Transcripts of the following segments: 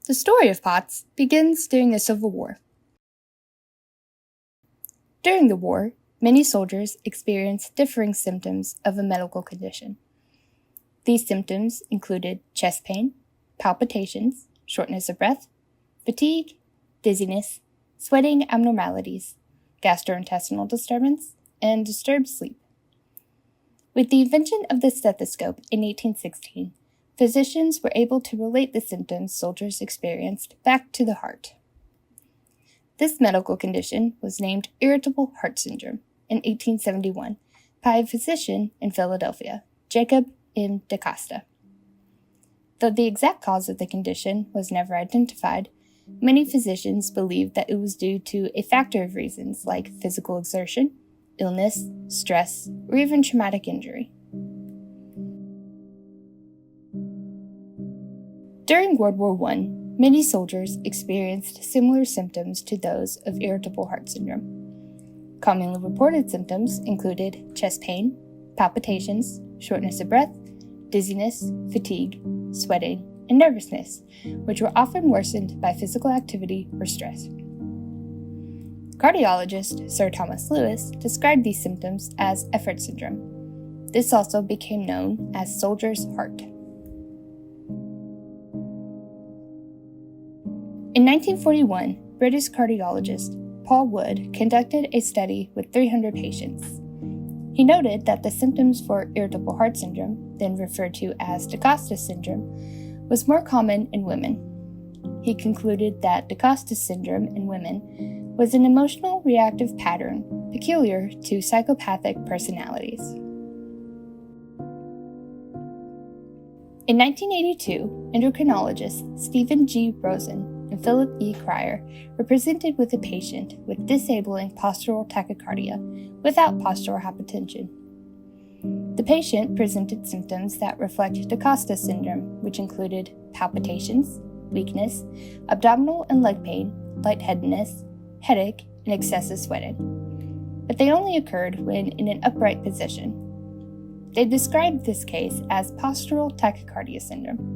The story of POTS begins during the Civil War. During the war, many soldiers experienced differing symptoms of a medical condition. These symptoms included chest pain, palpitations, shortness of breath, fatigue, dizziness, sweating abnormalities, gastrointestinal disturbance, and disturbed sleep. With the invention of the stethoscope in 1816, physicians were able to relate the symptoms soldiers experienced back to the heart. This medical condition was named irritable heart syndrome in 1871 by a physician in Philadelphia, Jacob M. DaCosta. Though the exact cause of the condition was never identified, many physicians believed that it was due to a factor of reasons like physical exertion, illness, stress, or even traumatic injury. During World War I, many soldiers experienced similar symptoms to those of irritable heart syndrome. Commonly reported symptoms included chest pain, palpitations, shortness of breath, dizziness, fatigue, sweating, and nervousness, which were often worsened by physical activity or stress. Cardiologist Sir Thomas Lewis described these symptoms as effort syndrome. This also became known as soldier's heart. In 1941, British cardiologist Paul Wood conducted a study with 300 patients. He noted that the symptoms for irritable heart syndrome, then referred to as DaCosta syndrome, was more common in women. He concluded that DaCosta syndrome in women was an emotional reactive pattern peculiar to psychopathic personalities. In 1982, endocrinologists Stephen G. Rosen and Philip E. Cryer were presented with a patient with disabling postural tachycardia without postural hypotension. The patient presented symptoms that reflect DaCosta syndrome, which included palpitations, weakness, abdominal and leg pain, lightheadedness, headache, and excessive sweating. But they only occurred when in an upright position. They described this case as postural tachycardia syndrome.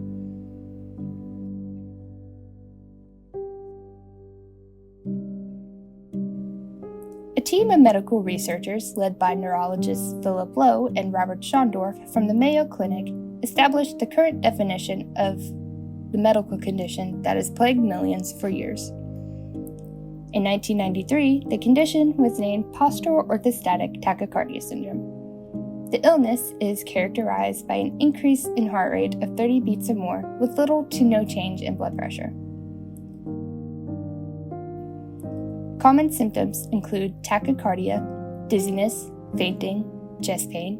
A team of medical researchers led by neurologists Philip Lowe and Robert Schondorf from the Mayo Clinic established the current definition of the medical condition that has plagued millions for years. In 1993, the condition was named postural orthostatic tachycardia syndrome. The illness is characterized by an increase in heart rate of 30 beats or more with little to no change in blood pressure. Common symptoms include tachycardia, dizziness, fainting, chest pain,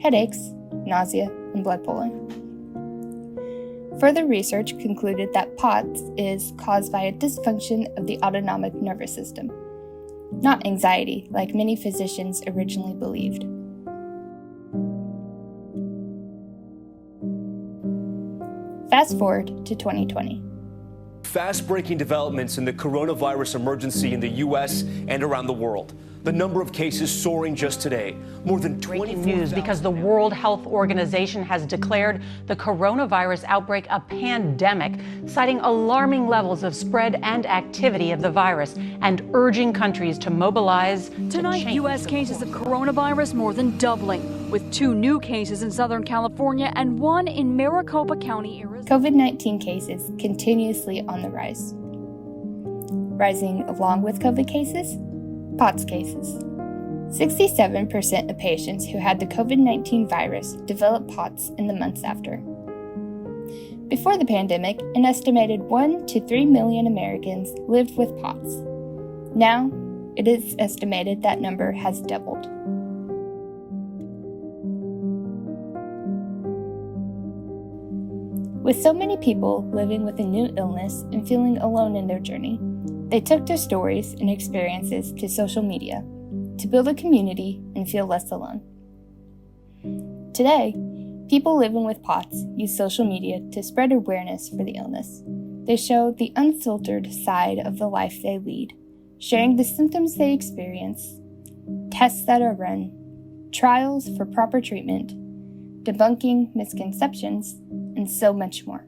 headaches, nausea, and blood pooling. Further research concluded that POTS is caused by a dysfunction of the autonomic nervous system, not anxiety like many physicians originally believed. Fast forward to 2020. Fast-breaking developments in the coronavirus emergency in the U.S. and around the world. The number of cases soaring just today. More than 24,000. Breaking news because the World Health Organization has declared the coronavirus outbreak a pandemic, citing alarming levels of spread and activity of the virus and urging countries to mobilize. Tonight, U.S. cases of coronavirus more than doubling, with 2 new cases in Southern California and 1 in Maricopa County, Arizona. COVID-19 cases continuously on the rise. Rising along with COVID cases, POTS cases. 67% of patients who had the COVID-19 virus developed POTS in the months after. Before the pandemic, an estimated 1 to 3 million Americans lived with POTS. Now, it is estimated that number has doubled. With so many people living with a new illness and feeling alone in their journey, they took their stories and experiences to social media to build a community and feel less alone. Today, people living with POTS use social media to spread awareness for the illness. They show the unfiltered side of the life they lead, sharing the symptoms they experience, tests that are run, trials for proper treatment, debunking misconceptions, and so much more.